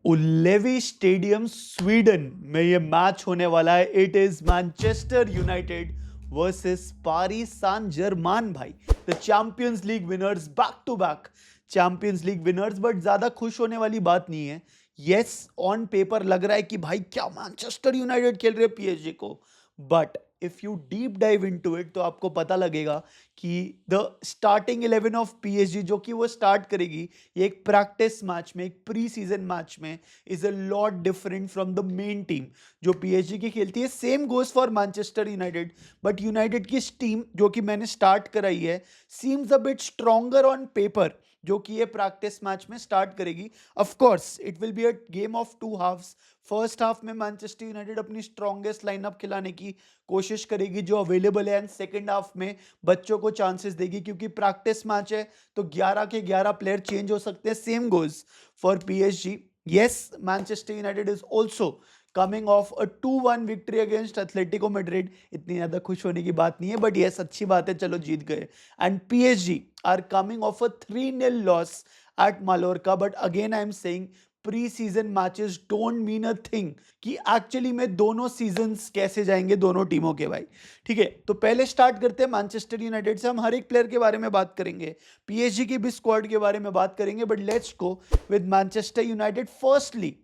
उलेवी stadium Sweden में ये match होने वाला है. It is Manchester United versus Paris Saint Germain भाई. The champions league winners, back to back champions league winners. But ज्यादा खुश होने वाली बात नहीं है. यस, ऑन पेपर लग रहा है कि भाई क्या मैनचेस्टर यूनाइटेड खेल रहे हैं पीएसजी को. But if you deep dive into it तो आपको पता लगेगा कि द स्टार्टिंग 11 ऑफ पीएसजी जो कि वो स्टार्ट करेगी ये एक प्रैक्टिस मैच में, एक प्री सीजन मैच में, is a lot different from the main team जो पीएसजी की खेलती है. Same goes for Manchester United. But United की टीम जो कि मैंने स्टार्ट कराई है seems a bit stronger on paper जो कि ये प्रैक्टिस मैच में स्टार्ट करेगी. Of course it will be a game of two halves. First half में मैनचेस्टर यूनाइटेड अपनी स्ट्रॉन्गेस्ट लाइनअप खिलाने की कोशिश करेगी जो अवेलेबल है, एंड सेकंड हाफ में बच्चों को चांसेस देगी क्योंकि प्रैक्टिस मैच है तो 11 के 11 प्लेयर चेंज हो सकते हैं. Same goes for PSG. Yes, Manchester United is also coming off a 2-1 victory against Atletico Madrid. इतनी ज्यादा खुश होने की बात नहीं है बट यस, अच्छी बात है, चलो जीत गए. And PSG are coming off a 3-0 loss at Mallorca. But again I am saying pre season matches don't mean a thing कि एक्चुअली में दोनों सीजन्स कैसे जाएंगे दोनों टीमों के भाई. ठीक है, तो पहले स्टार्ट करते हैं मैनचेस्टर यूनाइटेड से. हम हर एक प्लेयर के बारे में बात करेंगे, पीएसजी की भी स्क्वाड के बारे में बात करेंगे, but let's go with Manchester United. Firstly,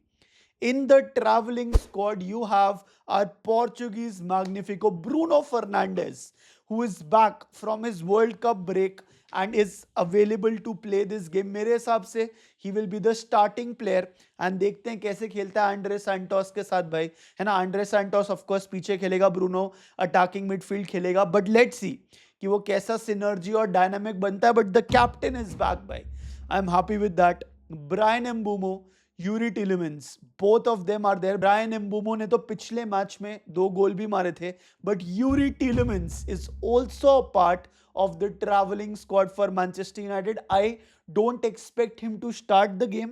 in the traveling squad, you have our Portuguese Magnifico Bruno Fernandes, who is back from his World Cup break and is available to play this game. मेरे हिसाब से he will be the starting player. and देखते हैं कैसे खेलता है Andre Santos के साथ भाई, है ना. आंड्रे सैंटोस ऑफ कोर्स पीछे खेलेगा, ब्रूनो अटैकिंग मिडफील्ड खेलेगा. बट लेट्स सी कि वो कैसा सिनर्जी और डायनामिक बनता है. But the captain is back भाई. I am happy with that. Bryan Mbeumo, Youri Tielemans, both of them are there. Bryan Mbeumo ने तो पिछले मैच में 2 गोल भी मारे थे, but Youri Tielemans is also a part of the traveling squad for Manchester United. I don't expect him to start the game,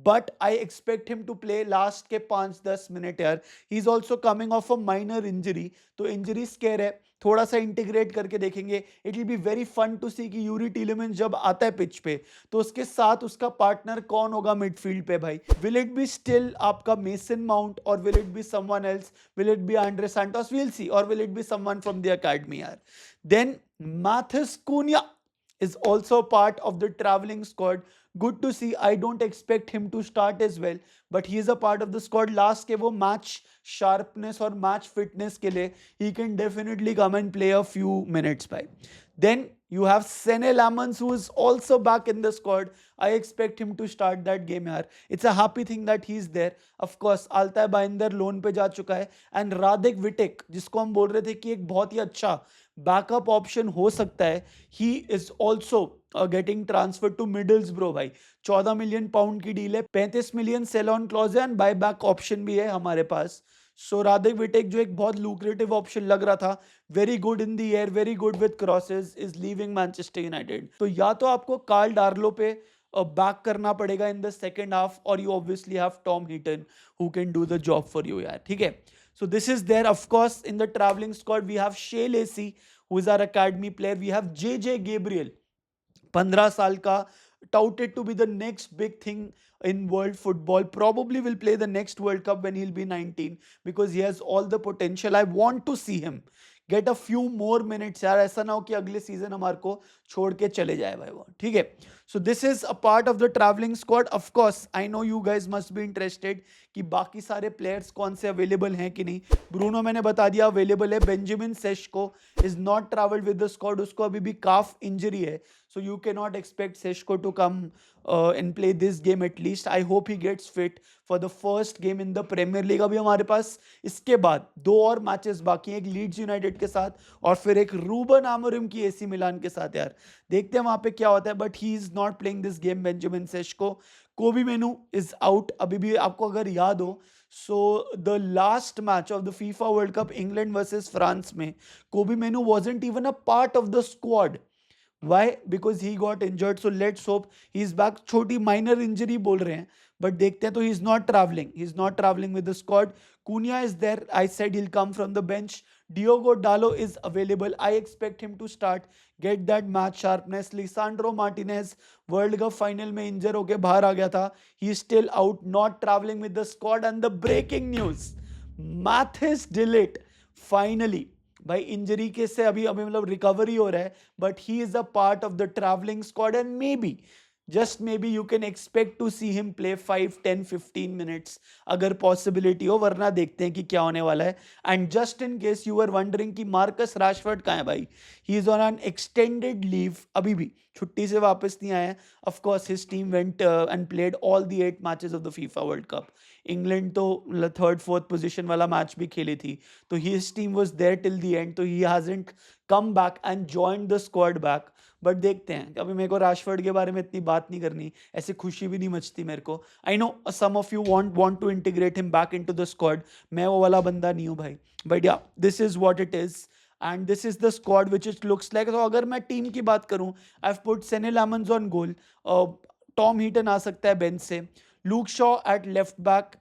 but I expect him to play last के 5-10 minute यार. He is also coming off a minor injury, तो injury scare है, थोड़ा सा integrate करके देखेंगे. It will be very fun to see कि Youri टिलेमेंस जब आता है पिच पे तो उसके साथ उसका पार्टनर कौन होगा मिडफील्ड पे भाई. विल इट बी स्टिल आपका मेसन माउंट और will it be someone else? Will it be Andre Santos? We'll see. और will it be someone from the academy यार? Then Mathis Cunha is also part of the traveling squad. Good to see. I don't expect him to start as well, but he is a part of the squad. Last के वो match sharpness और match fitness के लिए he can definitely come and play a few minutes by. Then you have Sene Lamans who is also back in the squad. I expect him to start that game यार. It's a happy thing that he is there. Of course Altay Binder loan पे जा चुका है, and Radek Vitek जिसको हम बोल रहे थे कि एक बहुत ही अच्छा बैकअप ऑप्शन हो सकता है, he is also getting transfer to Middlesbrough भाई. 14 मिलियन पाउंड की डील है, 35 मिलियन सेल ऑन क्लॉज है एंड बाय बैक ऑप्शन भी है हमारे पास. सो राधिक विटेक जो एक बहुत लुक्रेटिव ऑप्शन लग रहा था, very good in the air, very good with crosses, is leaving Manchester United. तो या तो आपको कार्ल डार्लो पे बैक करना पड़ेगा इन द सेकेंड हाफ, और you obviously have Tom Heaton who can do the job for you यार. ठीक है, so this is there. Of course, in the traveling squad, we have Shea Lacey, who is our academy player. We have JJ Gabriel, 15 साल का, touted to be the next big thing in world football. Probably will play the next World Cup when he'll be 19 because he has all the potential. I want to see him get a few more minutes यार. ऐसा ना हो कि अगले season हमारे को छोड़ के चले जाए भाई वो. ठीक है, so this is a part of the travelling squad. Of course I know you guys must be interested कि बाकी सारे प्लेयर्स कौन से अवेलेबल हैं कि नहीं. ब्रूनो मैंने बता दिया अवेलेबल है. Benjamin Sesko is not travelled with the squad, उसको अभी भी काफ इंजरी है, so you cannot expect Seshko to come and play this game at least. I hope he gets fit for the first game in the Premier League. अभी हमारे पास इसके बाद 2 और matches बाकी हैं, एक लीड्स यूनाइटेड के साथ और फिर एक रूबन आमोरिम की एसी मिलान के साथ यार. देखते हैं वहां पे क्या होता है, but he is not playing this game. Benjamin Sesko, कोबी मेनू इज आउट. अभी भी आपको अगर याद हो, so the last match of the FIFA World Cup England versus France में कोबी मेनू wasn't even a part of the squad. Why? Because he got injured. So let's hope he is back. छोटी minor injury बोल रहे हैं, but देखते हैं. तो he is not traveling. He is not traveling with the squad. Cunha is there. I said he'll come from the bench. Diogo Dalo is available. I expect him to start, get that match sharpness. Lisandro Martinez world cup final में इंजर होके बाहर आ गया था. He is still out, not traveling with the squad. And the breaking news, Mathis de Ligt finally, भाई injury के से अभी अभी मतलब रिकवरी हो रहा है, but he is a part of the travelling squad and may be just maybe you can expect to see him play 5 10 15 minutes अगर पॉसिबिलिटी हो, वरना देखते हैं कि क्या होने वाला है. And just in case you are wondering कि मार्कस राशफोर्ड कहाँ है भाई, he is on an extended leave, अभी भी छुट्टी से वापस नहीं आया है. Of course his team went and played all the 8 matches of the FIFA World Cup. England तो 3rd 4th पोजीशन वाला मैच भी खेली थी, तो his team was there till the end, तो he hasn't come back and joined the squad back. But देखते हैं, अभी मेरे को राशफोर्ड के बारे में इतनी बात नहीं करनी, ऐसे खुशी भी नहीं मचती मेरे को. I know some of you want to integrate him back into the squad, मैं वो वाला बंदा नहीं हूँ भाई. But yeah this is what it is and this is the squad which it looks like. तो अगर मैं टीम की बात करूं, आई हैव पुट सेने लैमन्स ऑन गोल, टॉम हीटन आ सकता है बेंच से, Luke Shaw at left back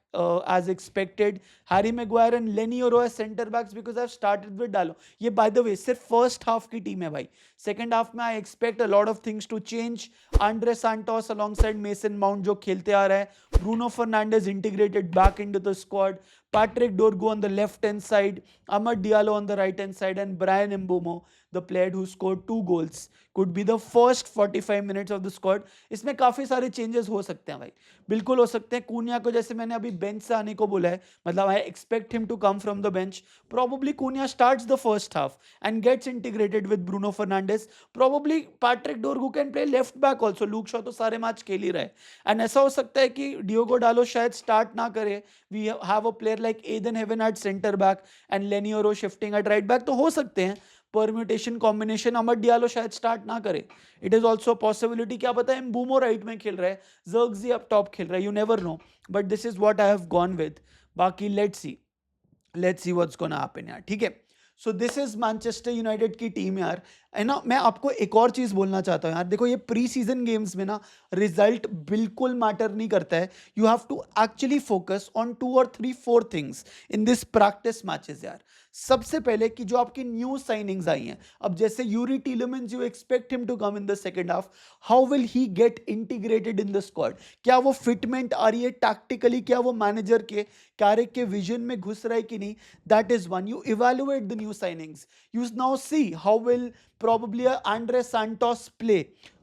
as expected, Harry Maguire and Lenny Oro as center backs because I've started with Dalo. ये by the way सिर्फ first half की team है भाई. Second half में I expect a lot of things to change. Andre Santos alongside Mason Mount जो खेलते आ रहा है, Bruno Fernandes integrated back into the squad, Patrick Dorgu on the left hand side, Amad Diallo on the right hand side, and Brian Mbeumo, the player who scored 2 goals, could be the first 45 minutes of the squad. इसमें काफी सारे changes हो सकते हैं भाई, बिल्कुल हो सकते हैं. कुनिया को जैसे मैंने अभी बेंच से आने को बोला है, मतलब I expect him to come from the bench. Probably Cunha starts the first half and gets integrated with Bruno Fernandes. Probably Patrick Dorgu can play left back also. Luke Shaw तो सारे match खेल ही रहा है. And ऐसा हो सकता है कि डियोगो डालो शायद स्टार्ट ना करे. We have a player like Ayden Heaven at centre back and Leny Yoro shifting eight right back, तो हो सकते हैं परम्यूटेशन कॉम्बिनेशन. अमर डियालो शायद स्टार्ट ना करे, इट इज ऑल्सो पॉसिबिलिटी. क्या पता है एम्बूमो राइट में खेल रहा है, जर्गजी अप टॉप खेल रहा है, you never know. But this is what I have gone with. बाकी let's see what's gonna happen यार. ठीक है, so this is Manchester United की टीम यार, है ना. मैं आपको एक और चीज बोलना चाहता हूँ यार, देखो ये प्री सीजन गेम्स में ना रिजल्ट बिल्कुल मैटर नहीं करता है. You have to actually focus on 2 or 3 4 things in this practice matches यार. सबसे पहले कि जो आपकी न्यू साइनिंग्स आई हैं, अब जैसे Youri Tielemans, you expect him to come in the second half, how will he get integrated in the squad. क्या वो फिटमेंट आ रही है टैक्टिकली, क्या वो मैनेजर के कैरेक के विजन में घुस रहा है कि नहीं. That is one. You evaluate the new signings, you now see how will probably Andre Santos play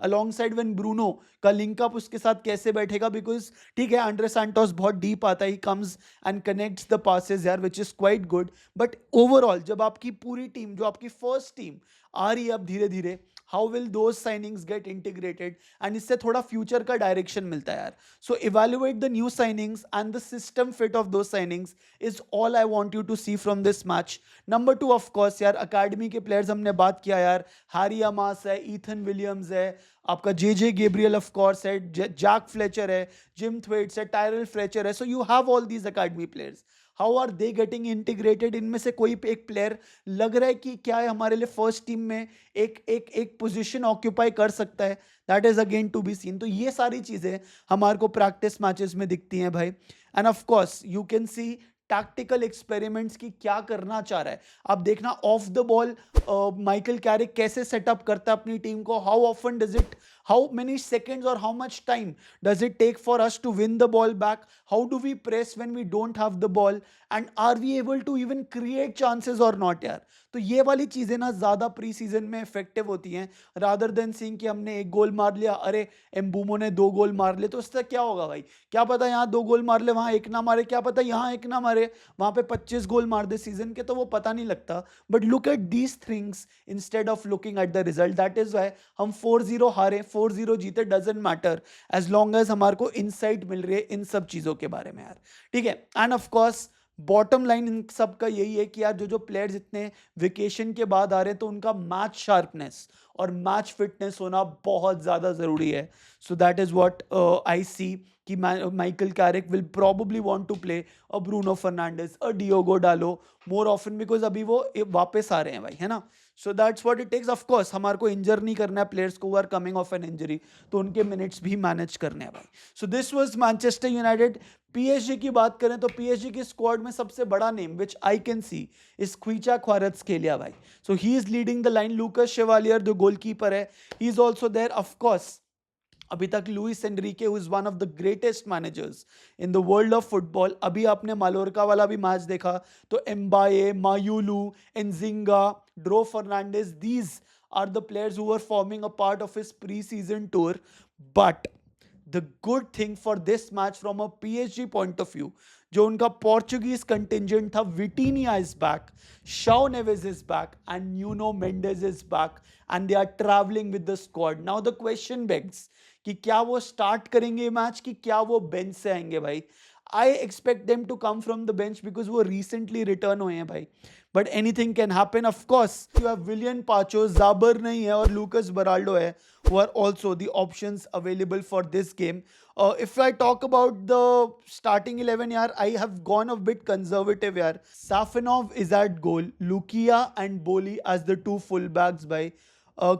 alongside when Bruno का लिंकअप उसके साथ कैसे बैठेगा. बिकॉज ठीक है, Andre Santos बहुत डीप आता है, he comes and connects the passes यार, which is quite good. But overall जब आपकी पूरी टीम, जो आपकी फर्स्ट टीम आ रही है अब धीरे धीरे, how will those signings get integrated, and इससे थोड़ा फ्यूचर का डायरेक्शन मिलता है यार. So evaluate the new signings and the system fit of those signings is all I want you to see from this match. Number 2 of course यार, academy के players हमने बात किया यार, हैरी अमास है, ईथन विलियम्स है, आपका जे गेब्रियल ऑफ कोर्स है, जैक फ्लेचर है, जिम थ्वेट्स है, टायरल फ्लेचर है. So you have all these academy players. How are they getting integrated. इनमें से कोई एक प्लेयर लग रहा है कि क्या है हमारे लिए फर्स्ट टीम में एक पोजीशन ऑक्यूपाई कर सकता है. That is again to be seen. तो ये सारी चीजें हमारे को प्रैक्टिस मैचेस में दिखती हैं भाई. End of course you can see tactical experiments की क्या करना चाह रहा है. आप देखना of the ball Michael Carrick कैसे सेटअप करता है अपनी टीम को. How often does it, how many seconds or how much time does it take for us to win the ball back. How do we press when we don't have the ball, and are we able to even create chances or not यार. तो ये वाली चीजें ना ज्यादा pre season में effective होती हैं, रादर देन सीइंग कि हमने 1 गोल मार लिया, अरे एम्बूमो ने 2 गोल मार लिए, तो उससे क्या होगा भाई. क्या पता यहाँ 2 गोल मार ले, वहां 1 ना मारे, क्या पता यहाँ 1 ना मारे, वहां पे 25 गोल मार दे सीजन के, तो वो पता नहीं लगता. But look at these things instead of looking at the result. That is why हम 4-0 हारे 4-0 जीते, doesn't matter as long as हमारे को इनसाइट मिल रही है इन सब चीजों के बारे में यार. ठीक है, end of course bottom line in सब का यही है कि यार जो प्लेयर्स इतने वेकेशन के बाद आ रहे हैं, तो उनका मैच शार्पनेस और मैच फिटनेस होना बहुत ज्यादा जरूरी है. So that is what I see कि Michael Carrick will probably want to play a Bruno Fernandes, a Diogo Dalot more often, because अभी वो वापस आ रहे हैं भाई, है ना. So that's what it takes. Of course हमारे को इंजर नहीं करना है प्लेयर्स को, are coming off an injury, तो उनके मिनट्स भी मैनेज करने हैं भाई. So this was Manchester United. PSG की बात करें तो पीएसजी की स्क्वाड में सबसे बड़ा name which I can see is Khvicha Kvaratskhelia भाई. So he is leading the line. Lucas Chevalier जो गोलकीपर है, he is also there. Of course अभी तक Luis Enrique who is one of the greatest managers in the world of football. अभी आपने Mallorca वाला भी match देखा तो Mbaye, Mayulu, Nzinga, Dro Fernandez, these are the players who are forming a part of his pre season tour. But the good thing for this match from a PSG point of view, जो उनका Portuguese contingent था, Vitinha is back, Joao Neves is back and Nuno Mendes is back and they are travelling with the squad. Now the question begs कि क्या वो start करेंगे match कि क्या वो बेंच से आएंगे भाई. I expect them to come from the bench because वो रिसेंटली रिटर्न हुए हैं भाई. But anything can happen. Of course you have Willian Pacho, जाबर नहीं है और लूकस बराल्डो है, who are also the options available for this game. If I talk about the starting 11, yaar, I have gone a bit conservative, yaar. Safanov is at goal, Lukia and Boli as the two fullbacks by.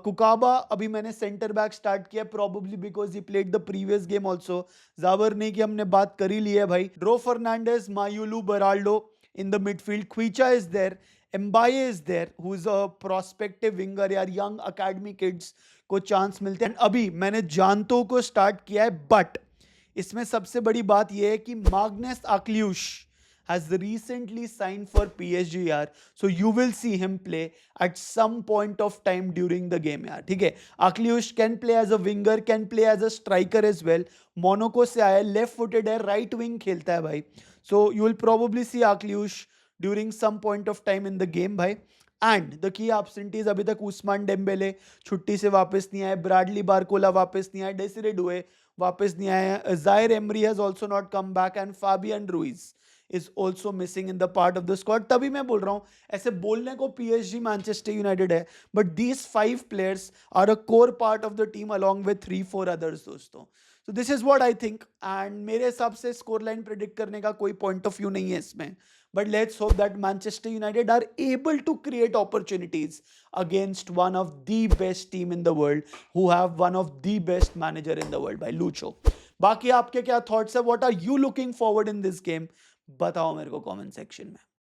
Kukaba अभी मैंने centre back start किया, probably because he played the previous game also. जाबर ने की हमने बात कर ही ली है भाई. Dro Fernandez, Mayulu, Beraldo in the midfield. Kwicha is there, Mbaye is there, who is a prospective winger. यार young academy kids को चांस मिलते हैं. अभी मैंने जानतो को स्टार्ट किया है, बट इसमें सबसे बड़ी बात यह है कि माग्नस आक्लियुश has recently signed for PSG यार. So you will see him play at some point of time during the game यार. ठीक है, आक्लियुश can play as a winger, can play as a striker as well. Monaco से आया, left footed है, right wing खेलता है भाई. So you will probably see आक्लियुश during some point of time in the game भाई. एंड द की एब्सेंटीज अभी तक Ousmane Dembele छुट्टी से वापस नहीं आए, ब्रैडली बारकोला वापस नहीं आए, डेसिरे डुए वापस नहीं आए, Zaire Emery has also not come back and Fabian Ruiz is also missing in the part of the squad. तभी मैं बोल रहा हूं, ऐसे बोलने को पीएसजी मैनचेस्टर यूनाइटेड है, but these 5 players are a core part of the team along with 3-4 others दोस्तों. So this is what I think. And मेरे हिसाब से स्कोर लाइन प्रिडिक्ट करने का कोई पॉइंट ऑफ व्यू नहीं है इसमें. But let's hope that Manchester United are able to create opportunities against one of the best team in the world, who have one of the best manager in the world by Lucho. बाकी आपके क्या thoughts है? What are you looking forward in this game? बताओ मेरे को comment section में.